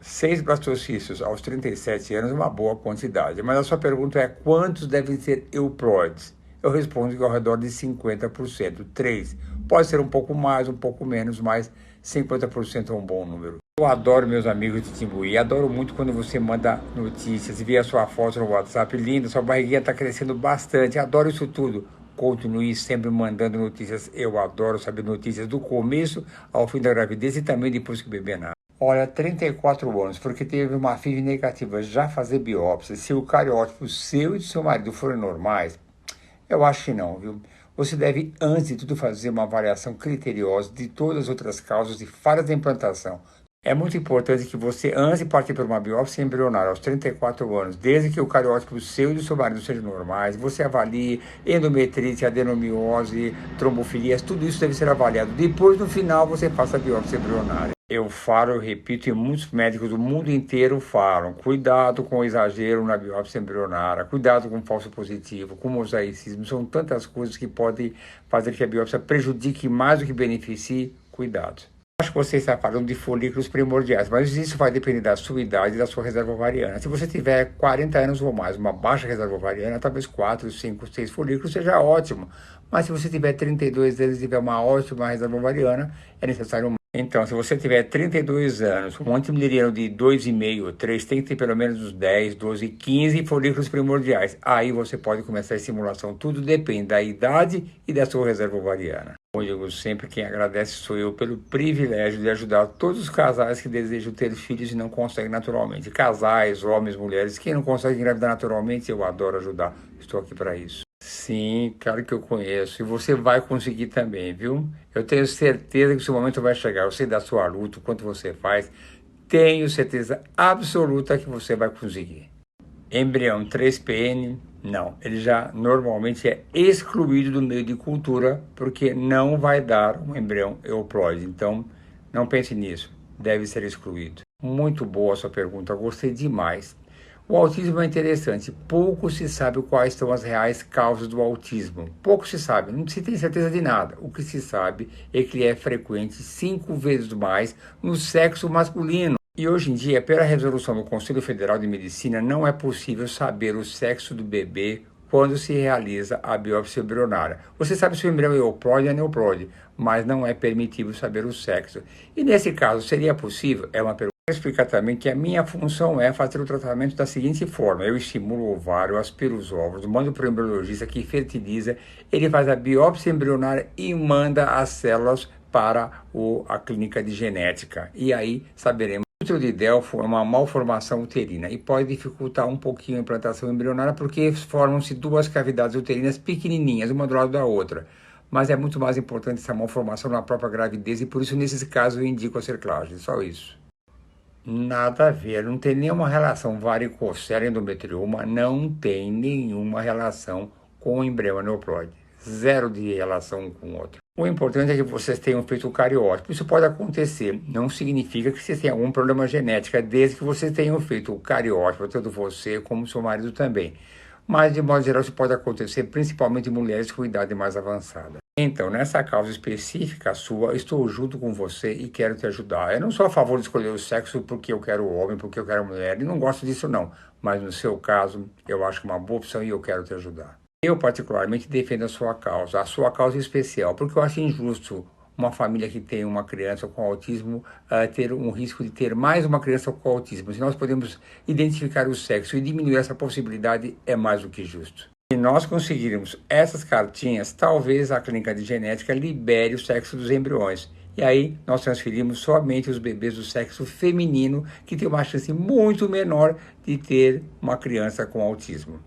6 blastocistos aos 37 anos é uma boa quantidade, mas a sua pergunta é quantos devem ser euploides? Eu respondo que ao redor de 50%, 3. Pode ser um pouco mais, um pouco menos, mas 50% é um bom número. Eu adoro meus amigos de Timbuí, adoro muito quando você manda notícias, vê a sua foto no WhatsApp, linda, sua barriguinha está crescendo bastante, adoro isso tudo. Continue sempre mandando notícias, eu adoro saber notícias do começo ao fim da gravidez e também depois que o bebê nasce. Olha, 34 anos, porque teve uma FIV negativa, já fazer biópsia, se o cariótipo seu e do seu marido forem normais, eu acho que não, viu? Você deve, antes de tudo, fazer uma avaliação criteriosa de todas as outras causas de falha da implantação. É muito importante que você, antes de partir para uma biópsia embrionária aos 34 anos, desde que o cariótipo seu e do seu marido sejam normais, você avalie endometrite, adenomiose, trombofilias, tudo isso deve ser avaliado. Depois, no final, você faça a biópsia embrionária. Eu falo, eu repito, e muitos médicos do mundo inteiro falam, cuidado com o exagero na biópsia embrionária, cuidado com o falso positivo, com o mosaicismo, são tantas coisas que podem fazer que a biópsia prejudique mais do que beneficie, cuidado. Acho que você está falando de folículos primordiais, mas isso vai depender da sua idade e da sua reserva ovariana. Se você tiver 40 anos ou mais, uma baixa reserva ovariana, talvez 4, 5, 6 folículos seja ótimo. Mas se você tiver 32 anos e tiver uma ótima reserva ovariana, é necessário. Então, se você tiver 32 anos, um antimileriano de 2,5, 3, tem que ter pelo menos uns 10, 12, 15 folículos primordiais. Aí você pode começar a estimulação. Tudo depende da idade e da sua reserva ovariana. Como eu digo sempre, quem agradece sou eu pelo privilégio de ajudar todos os casais que desejam ter filhos e não conseguem naturalmente. Casais, homens, mulheres, quem não consegue engravidar naturalmente, eu adoro ajudar. Estou aqui para isso. Sim, claro que eu conheço. E você vai conseguir também, viu? Eu tenho certeza que o seu momento vai chegar. Eu sei da sua luta, o quanto você faz. Tenho certeza absoluta que você vai conseguir. Embrião 3PN, não. Ele já normalmente é excluído do meio de cultura porque não vai dar um embrião euploide. Então, não pense nisso. Deve ser excluído. Muito boa a sua pergunta. Gostei demais. O autismo é interessante. Pouco se sabe quais são as reais causas do autismo. Pouco se sabe. Não se tem certeza de nada. O que se sabe é que ele é frequente 5 vezes mais no sexo masculino. E hoje em dia, pela resolução do Conselho Federal de Medicina, não é possível saber o sexo do bebê quando se realiza a biópsia embrionária. Você sabe se o embrião é euploide ou aneuploide, mas não é permitido saber o sexo. E nesse caso, seria possível? É uma pergunta. Vou explicar também que a minha função é fazer o tratamento da seguinte forma. Eu estimulo o ovário, aspiro os óvulos, mando para o embriologista que fertiliza, ele faz a biópsia embrionária e manda as células para a clínica de genética. E aí saberemos. O útero de Delfo é uma malformação uterina e pode dificultar um pouquinho a implantação embrionária porque formam-se 2 cavidades uterinas pequenininhas, uma do lado da outra. Mas é muito mais importante essa malformação na própria gravidez e por isso, nesses casos, eu indico a cerclagem. Só isso. Nada a ver, não tem nenhuma relação varicocele endometrioma, não tem nenhuma relação com o embrião aneuploide. Zero de relação um com o outro. O importante é que vocês tenham feito o cariótipo. Isso pode acontecer, não significa que vocês tenham algum problema genético, desde que vocês tenham feito o cariótipo, tanto você como seu marido também. Mas, de modo geral, isso pode acontecer principalmente em mulheres com idade mais avançada. Então, nessa causa específica sua, estou junto com você e quero te ajudar. Eu não sou a favor de escolher o sexo porque eu quero homem, porque eu quero mulher, e não gosto disso não. Mas no seu caso, eu acho que é uma boa opção e eu quero te ajudar. Eu particularmente defendo a sua causa especial, porque eu acho injusto uma família que tem uma criança com autismo ter um risco de ter mais uma criança com autismo. Se nós podemos identificar o sexo e diminuir essa possibilidade, é mais do que justo. Se nós conseguirmos essas cartinhas, talvez a clínica de genética libere o sexo dos embriões. E aí nós transferimos somente os bebês do sexo feminino, que tem uma chance muito menor de ter uma criança com autismo.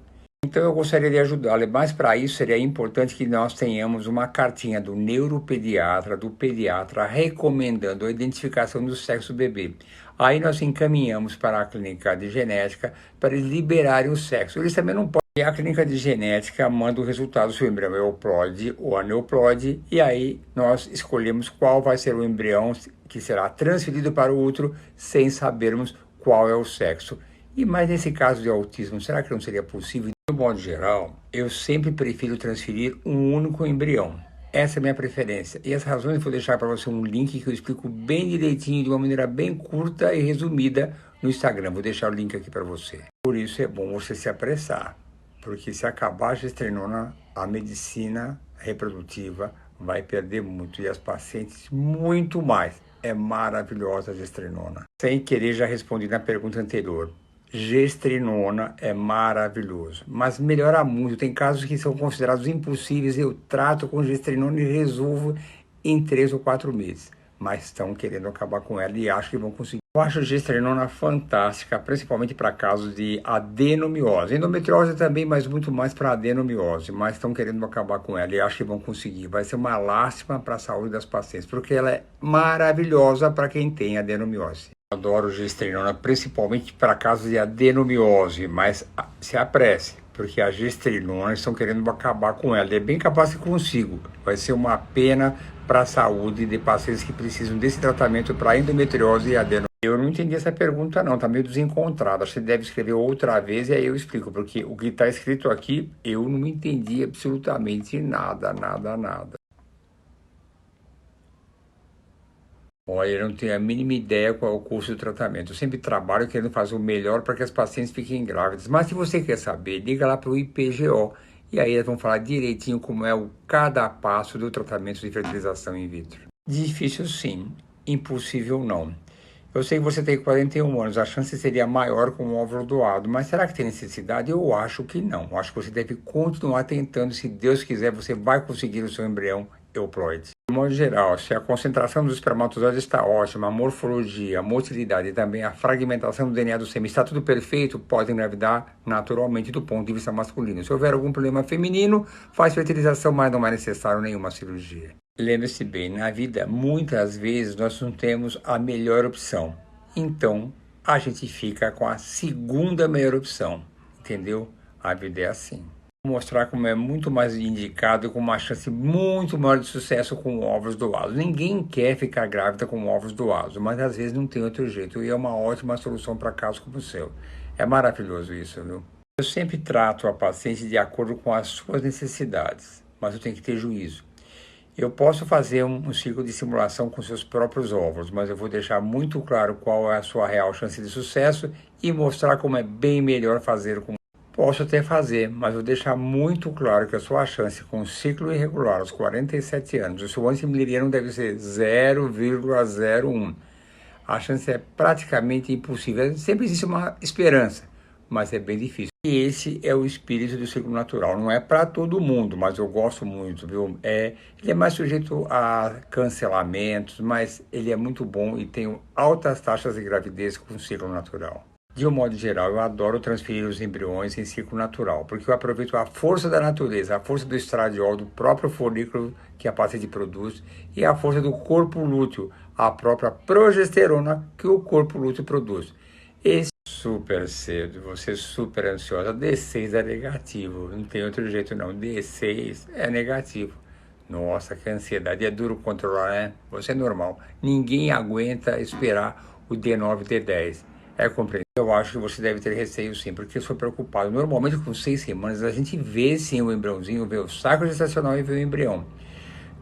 Então eu gostaria de ajudá-lo, mas para isso seria importante que nós tenhamos uma cartinha do neuropediatra, do pediatra, recomendando a identificação do sexo do bebê. Aí nós encaminhamos para a clínica de genética para eles liberarem o sexo. Eles também não podem. A clínica de genética manda o resultado se o embrião é euploide ou aneuploide, e aí nós escolhemos qual vai ser o embrião que será transferido para o útero sem sabermos qual é o sexo. Mas nesse caso de autismo, será que não seria possível? De um modo geral, eu sempre prefiro transferir um único embrião. Essa é a minha preferência. E as razões eu vou deixar para você um link que eu explico bem direitinho, de uma maneira bem curta e resumida no Instagram. Vou deixar o link aqui para você. Por isso é bom você se apressar, porque se acabar a gestrinona, a medicina reprodutiva vai perder muito e as pacientes muito mais. É maravilhosa a gestrinona. Sem querer, já respondi na pergunta anterior. Gestrinona é maravilhoso, mas melhora muito. Tem casos que são considerados impossíveis. Eu trato com gestrinona e resolvo em 3 ou 4 meses. Mas estão querendo acabar com ela e acham que vão conseguir. Eu acho a gestrinona fantástica, principalmente para casos de adenomiose. Endometriose também, mas muito mais para adenomiose. Mas estão querendo acabar com ela e acham que vão conseguir. Vai ser uma lástima para a saúde das pacientes, porque ela é maravilhosa para quem tem adenomiose. Adoro gestrinona, principalmente para casos de adenomiose, mas se apresse, porque a gestrinona estão querendo acabar com ela. É bem capaz que consigo. Vai ser uma pena para a saúde de pacientes que precisam desse tratamento para endometriose e adenomiose. Eu não entendi essa pergunta não, tá meio desencontrada. Acho que você deve escrever outra vez e aí eu explico, porque o que está escrito aqui eu não entendi absolutamente nada, nada, nada. Olha, eu não tenho a mínima ideia qual é o custo do tratamento. Eu sempre trabalho querendo fazer o melhor para que as pacientes fiquem grávidas. Mas se você quer saber, liga lá para o IPGO. E aí eles vão falar direitinho como é o cada passo do tratamento de fertilização in vitro. Difícil sim, impossível não. Eu sei que você tem 41 anos, a chance seria maior com o óvulo doado, mas será que tem necessidade? Eu acho que não. Eu acho que você deve continuar tentando. Se Deus quiser, você vai conseguir o seu embrião euploide. De modo geral, se a concentração dos espermatozoides está ótima, a morfologia, a motilidade e também a fragmentação do DNA do sêmen está tudo perfeito, pode engravidar naturalmente do ponto de vista masculino. Se houver algum problema feminino, faz fertilização, mas não é necessário nenhuma cirurgia. Lembre-se bem, na vida, muitas vezes nós não temos a melhor opção. Então, a gente fica com a segunda melhor opção, entendeu? A vida é assim. Vou mostrar como é muito mais indicado, com uma chance muito maior de sucesso com óvulos doados. Ninguém quer ficar grávida com óvulos doados, mas às vezes não tem outro jeito e é uma ótima solução para casos como o seu. É maravilhoso isso, viu? Eu sempre trato a paciente de acordo com as suas necessidades, mas eu tenho que ter juízo. Eu posso fazer um ciclo de simulação com seus próprios óvulos, mas eu vou deixar muito claro qual é a sua real chance de sucesso e mostrar como é bem melhor fazer com. Posso até fazer, mas vou deixar muito claro que a sua chance com um ciclo irregular aos 47 anos, o seu antimileriano deve ser 0,01. A chance é praticamente impossível. Sempre existe uma esperança, mas é bem difícil. E esse é o espírito do ciclo natural. Não é para todo mundo, mas eu gosto muito, viu? Ele é mais sujeito a cancelamentos, mas ele é muito bom e tem altas taxas de gravidez com o ciclo natural. De um modo geral, eu adoro transferir os embriões em ciclo natural, porque eu aproveito a força da natureza, a força do estradiol, do próprio folículo que a paciente produz, e a força do corpo lúteo, a própria progesterona que o corpo lúteo produz. Esse super cedo, você super ansiosa, D6 é negativo, não tem outro jeito não, D6 é negativo. Nossa, que ansiedade, é duro controlar, né? Você é normal, ninguém aguenta esperar o D9 e D10. É compreensível. Eu acho que você deve ter receio sim, porque eu sou preocupado. Normalmente com 6 semanas a gente vê sim o embriãozinho, vê o saco gestacional e vê o embrião.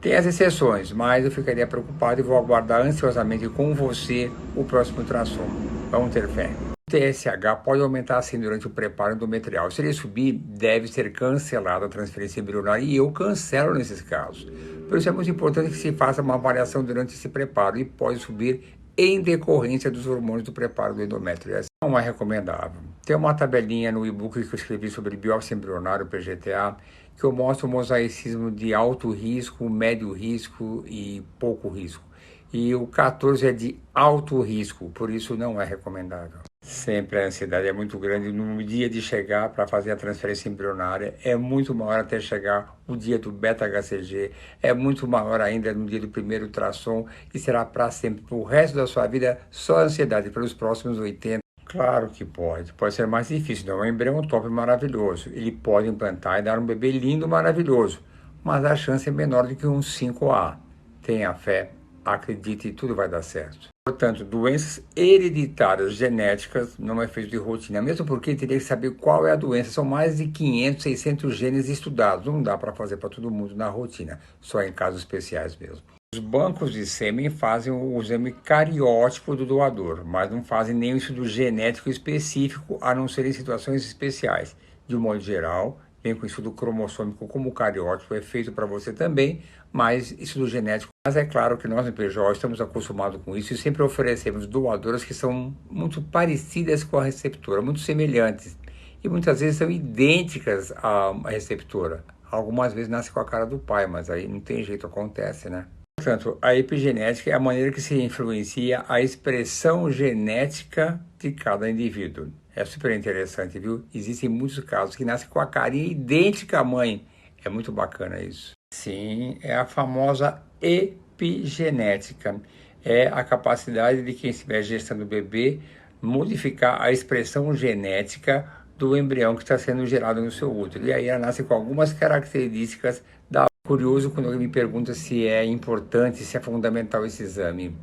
Tem as exceções, mas eu ficaria preocupado e vou aguardar ansiosamente com você o próximo ultrassom. Vamos ter fé. O TSH pode aumentar assim durante o preparo endometrial. Se ele subir, deve ser cancelada a transferência embrionária e eu cancelo nesses casos. Por isso é muito importante que se faça uma avaliação durante esse preparo e pode subir em decorrência dos hormônios do preparo do endométrio. Essa não é recomendável. Tem uma tabelinha no e-book que eu escrevi sobre biópsia embrionária, PGTA, que eu mostro o mosaicismo de alto risco, médio risco e pouco risco. E o 14 é de alto risco, por isso não é recomendável. Sempre a ansiedade é muito grande no dia de chegar para fazer a transferência embrionária, é muito maior até chegar o dia do beta-HCG, é muito maior ainda no dia do primeiro ultrassom e será para sempre, para o resto da sua vida, só ansiedade pelos próximos 80. Claro que pode ser mais difícil, não é um embrião top maravilhoso, ele pode implantar e dar um bebê lindo maravilhoso, mas a chance é menor do que um 5A. Tenha fé, acredite, tudo vai dar certo. Portanto, doenças hereditárias genéticas não é feito de rotina, mesmo porque teria que saber qual é a doença. São mais de 500, 600 genes estudados. Não dá para fazer para todo mundo na rotina, só em casos especiais mesmo. Os bancos de sêmen fazem o exame cariótipo do doador, mas não fazem nenhum estudo genético específico, a não ser em situações especiais. De um modo geral, vem com estudo cromossômico como o cariótipo, é feito para você também, mas estudo genético. Mas é claro que nós no PJ estamos acostumados com isso e sempre oferecemos doadoras que são muito parecidas com a receptora, muito semelhantes. E muitas vezes são idênticas à receptora. Algumas vezes nasce com a cara do pai, mas aí não tem jeito, acontece, né? Portanto, a epigenética é a maneira que se influencia a expressão genética de cada indivíduo. É super interessante, viu? Existem muitos casos que nascem com a carinha idêntica à mãe. É muito bacana isso. Sim, é a famosa epigenética. É a capacidade de quem estiver gestando o bebê modificar a expressão genética do embrião que está sendo gerado no seu útero. E aí ela nasce com algumas características da... Curioso quando alguém me pergunta se é importante, se é fundamental esse exame.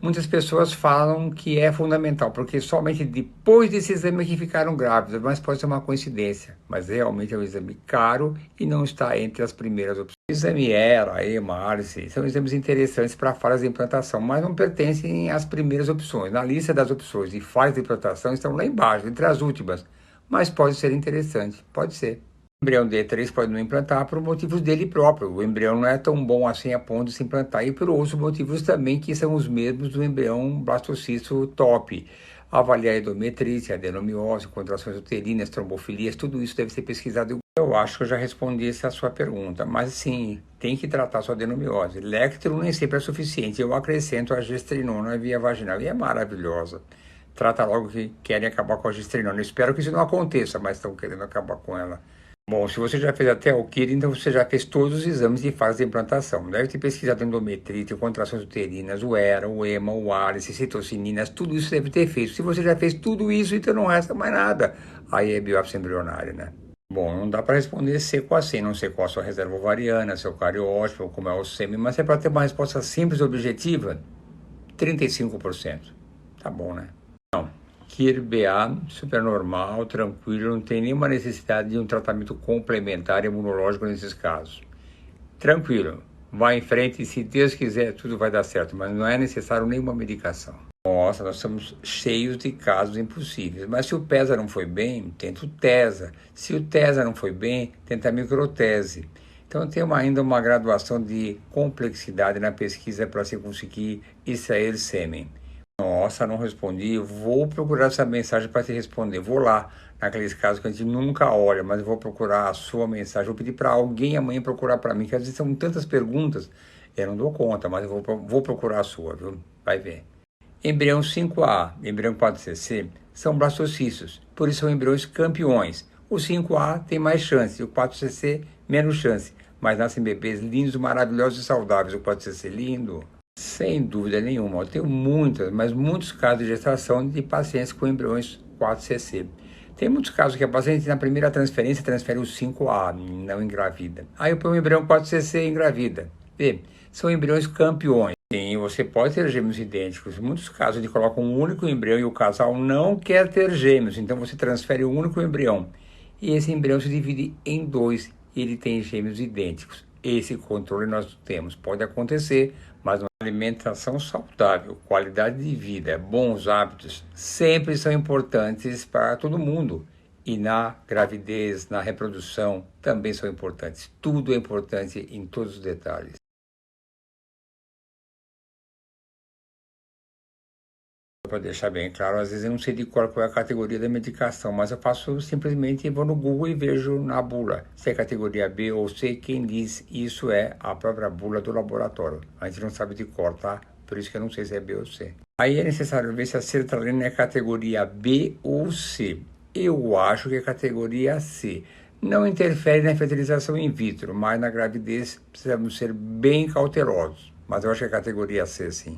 Muitas pessoas falam que é fundamental, porque somente depois desse exame é que ficaram grávidas, mas pode ser uma coincidência. Mas realmente é um exame caro e não está entre as primeiras opções. O exame ERA, EMA, ARCE, são exames interessantes para falhas de implantação, mas não pertencem às primeiras opções. Na lista das opções de falhas de implantação estão lá embaixo, entre as últimas. Mas pode ser interessante, pode ser. O embrião D3 pode não implantar por motivos dele próprio. O embrião não é tão bom assim a ponto de se implantar e por outros motivos também que são os mesmos do embrião blastocisto top. Avaliar a endometrite, adenomiose, contrações uterinas, trombofilias, tudo isso deve ser pesquisado. Eu acho que eu já respondi essa sua pergunta, mas sim, tem que tratar sua adenomiose. Lectro nem sempre é suficiente. Eu acrescento a gestrinona via vaginal e é maravilhosa. Trata logo que querem acabar com a gestrinona. Eu espero que isso não aconteça, mas estão querendo acabar com ela. Bom, se você já fez até o KIR, então você já fez todos os exames de fase de implantação. Deve ter pesquisado endometrite, contrações uterinas, o ERA, o EMA, o ARCE, citocininas, tudo isso deve ter feito. Se você já fez tudo isso, então não resta mais nada. Aí é biópsia embrionária, né? Bom, não dá para responder seco assim, não sei qual a sua reserva ovariana, seu cariótipo, como é o sêmen, mas é para ter uma resposta simples e objetiva, 35%. Tá bom, né? Não. KIR BA, super normal, tranquilo, não tem nenhuma necessidade de um tratamento complementar imunológico nesses casos. Tranquilo, vai em frente e se Deus quiser tudo vai dar certo, mas não é necessário nenhuma medicação. Nossa, nós estamos cheios de casos impossíveis, mas se o PESA não foi bem, tenta o TESA. Se o TESA não foi bem, tenta a microtese. Então tem ainda uma graduação de complexidade na pesquisa para se conseguir extrair sêmen. Nossa, não respondi. Vou procurar essa mensagem para te responder. Vou lá, naqueles casos que a gente nunca olha, mas eu vou procurar a sua mensagem. Vou pedir para alguém amanhã procurar para mim, que às vezes são tantas perguntas, eu não dou conta, mas eu vou procurar a sua, viu? Vai ver. Embrião 5A, embrião 4cc, são blastocistos, por isso são embriões campeões. O 5A tem mais chance, o 4cc menos chance, mas nascem bebês lindos, maravilhosos e saudáveis. O 4cc lindo. Sem dúvida nenhuma, eu tenho muitos casos de gestação de pacientes com embriões 4cc. Tem muitos casos que a paciente na primeira transferência transfere o 5A, não engravida. Aí eu ponho o embrião 4cc e engravida. Vê, são embriões campeões. Sim, você pode ter gêmeos idênticos. Em muitos casos ele coloca um único embrião e o casal não quer ter gêmeos, então você transfere um único embrião. E esse embrião se divide em dois e ele tem gêmeos idênticos. Esse controle nós temos. Pode acontecer, mas uma alimentação saudável, qualidade de vida, bons hábitos, sempre são importantes para todo mundo. E na gravidez, na reprodução, também são importantes. Tudo é importante em todos os detalhes. Para deixar bem claro, às vezes eu não sei de qual é a categoria da medicação, mas eu faço simplesmente, vou no Google e vejo na bula se é categoria B ou C. Quem diz isso é a própria bula do laboratório. A gente não sabe de cor, tá? Por isso que eu não sei se é B ou C. Aí é necessário ver se a sertralina é categoria B ou C. Eu acho que é categoria C. Não interfere na fertilização in vitro, mas na gravidez precisamos ser bem cautelosos. Mas eu acho que é categoria C, sim.